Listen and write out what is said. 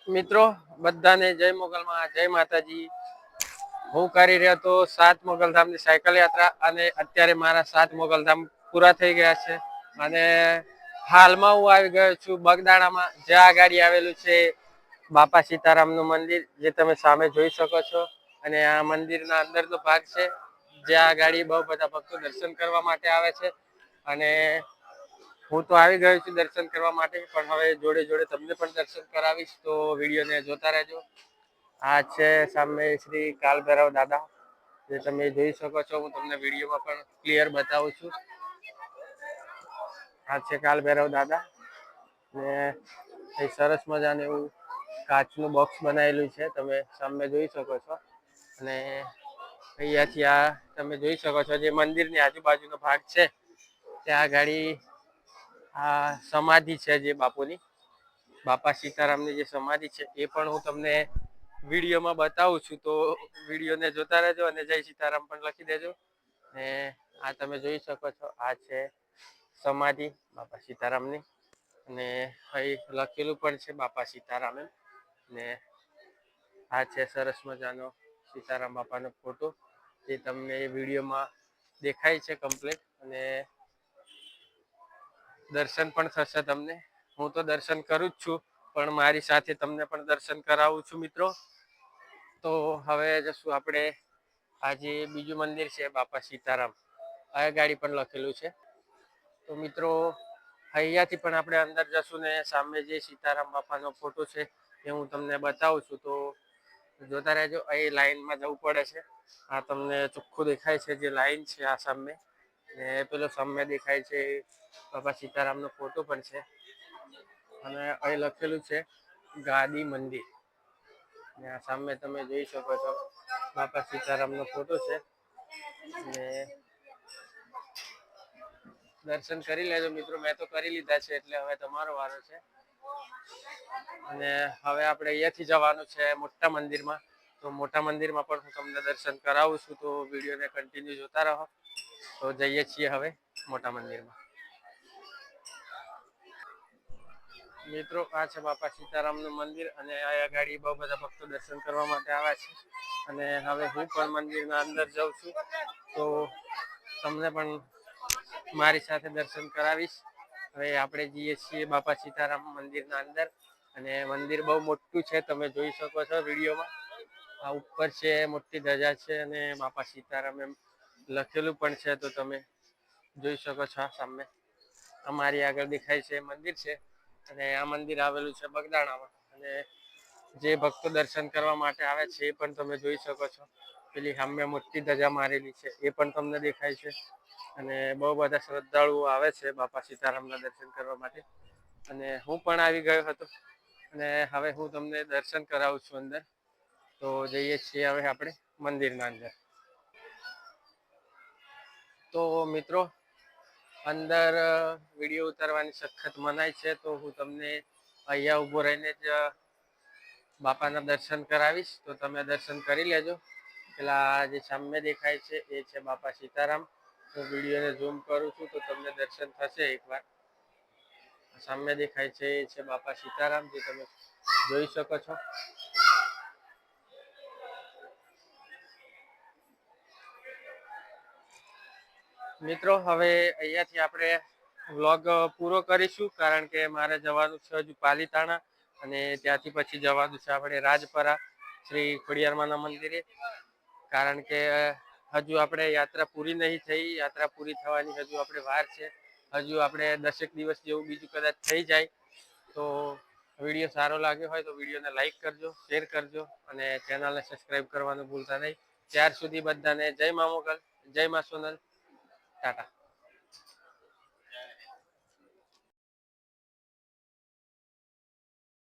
મિત્રો બધાને જય મોગલમાં જય માતાજી। હું કરી રહ્યો તો 7 મોગલધામની સાયકલ યાત્રા અને અત્યારે મારા 7 મોગલધામ પૂરા થઈ ગયા છે અને હાલમાં હું આવી ગયો છું બગદાણામાં, જ્યાં આ ગાડી આવેલું છે બાપા સીતારામનું મંદિર, જે તમે સામે જોઈ શકો છો। અને આ મંદિરના અંદરનો ભાગ છે, જ્યાં આ ગાડી બહુ બધા ભક્તો દર્શન કરવા માટે આવે છે। અને હું તો આવી ગયો છું દર્શન કરવા માટે, પણ હવે જોડે જોડે તમને પણ દર્શન કરાવીશ, તો વિડીયોને જોતા રહેજો। આ છે સામે શ્રી કાલભૈરવ દાદા, જે તમે જોઈ શકો છો। હું તમને વિડીયોમાં પણ ક્લિયર બતાવું છું। આ છે કાલભૈરવ દાદા ને એ સરસ મજાનું એવું કાચનું બોક્સ બનાવેલું છે, તમે સામે જોઈ શકો છો। અને અહીંયાથી આ તમે જોઈ શકો છો, જે મંદિરની આજુબાજુનો ભાગ છે ત્યાં ગાડી આ સમાધિ છે જે બાપુની, બાપા સીતારામની જે સમાધિ છે એ પણ હું તમને વિડીયોમાં બતાવું છું, તો વિડીયોને જોતા રહેજો અને જય સીતારામ પણ લખી દેજો। ને આ તમે જોઈ શકો છો, આ છે સમાધિ બાપા સીતારામની, અને અહીં લખેલું પણ છે બાપા સીતારામ એમ। ને આ છે સરસ મજાનો સીતારામ બાપાનો ફોટો, જે તમને વિડીયોમાં દેખાય છે કમ્પ્લીટ, અને દર્શન પણ થશે તમને। હું તો દર્શન કરું જ છું, પણ મારી સાથે તમને પણ દર્શન કરાવું છું મિત્રો। તો હવે જશું આપણે, આજે બીજું મંદિર છે બાપા સીતારામ, આ ગાડી પણ લખેલું છે। તો મિત્રો અહીંયાથી પણ આપણે અંદર જશું ને સામે જે સીતારામ બાપાનો ફોટો છે એ હું તમને બતાવું છું, તો જોતા રહેજો। અહીં લાઈનમાં જવું પડે છે, આ તમને ચોખ્ખું દેખાય છે જે લાઈન છે આ સામે, ને પેલો સામે દેખાય છે બાપા સીતારામનો ફોટો પણ છે। અને અહીં લખેલું છે ગાદી મંદિર, ને આ સામે તમે જોઈ શકો છો બાપા સીતારામનો ફોટો છે। ને દર્શન કરી લેજો મિત્રો, મેં તો કરી લીધા છે, એટલે હવે તમારો વારો છે। અને હવે આપણે અહીંયાથી જવાનું છે મોટા મંદિરમાં, તો મોટા મંદિરમાં પણ હું તમને દર્શન કરાવું છું, તો વિડીયોને કન્ટિન્યુ જોતા રહો। તો જઈએ છીએ હવે મોટા મંદિરમાં। મિત્રો આ છે બાપા સીતારામનું મંદિર, અને આ ગાડી બહુ બધા ભક્તો દર્શન કરવા માટે આવ્યા છે। અને હવે હું પણ મંદિરના અંદર જાઉં છું, તો તમને પણ મારી સાથે દર્શન કરાવીશ। હવે આપણે જઈએ છીએ બાપા સીતારામ મંદિરના અંદર, અને મંદિર બહુ મોટું છે, તમે જોઈ શકો છો વિડીયોમાં। આ ઉપર છે, મોટી ધજા છે, અને બાપા સીતારામ એમ લખેલું પણ છે, તો તમે જોઈ શકો છો। આ સામે અમારી આગળ દેખાય છે મંદિર છે, અને આ મંદિર આવેલું છે બગદાણામાં। અને જે ભક્તો દર્શન કરવા માટે આવે છે એ પણ તમે જોઈ શકો છો, પેલી સામે મોટી ધજા મારેલી છે એ પણ તમને દેખાય છે। અને બહુ બધા શ્રદ્ધાળુઓ આવે છે બાપા સીતારામના દર્શન કરવા માટે, અને હું પણ આવી ગયો હતો। અને હવે હું તમને દર્શન કરાવું છું અંદર, તો જઈએ છીએ હવે આપણે મંદિરના અંદર। તો મિત્રો અંદર વિડીયો ઉતારવાની સખત મનાઈ છે, તો હું તમને અહીંયા ઊભો રહીને જ બાપાના દર્શન કરાવીશ, તો તમે દર્શન કરી લેજો। પેલા જે સામે દેખાય છે એ છે બાપા સીતારામ। હું વિડીયોને ઝૂમ કરું છું તો તમને દર્શન થશે એકવાર। સામે દેખાય છે એ છે બાપા સીતારામ, જે તમે જોઈ શકો છો। મિત્રો હવે અહીંયાથી આપણે વ્લોગ પૂરો કરીશું, કારણ કે મારે જવાનું છે હજુ પાલીતાણા, અને ત્યાંથી પછી જવાનું છે આપણે રાજપરા શ્રી ખોડિયારમાંના મંદિરે, કારણ કે હજુ આપણે યાત્રા પૂરી નહીં થઈ, યાત્રા પૂરી થવાની હજુ આપણે વાર છે। હજુ આપણે 10 દિવસ જેવું બીજું કદાચ થઈ જાય। તો વિડીયો સારો લાગ્યો હોય તો વિડીયોને લાઈક કરજો, શેર કરજો, અને ચેનલને સબસ્ક્રાઈબ કરવાનું ભૂલતા નહીં। ત્યાર સુધી બધાને જય મા મોગલ, જય મા સોનલ, ટાટા।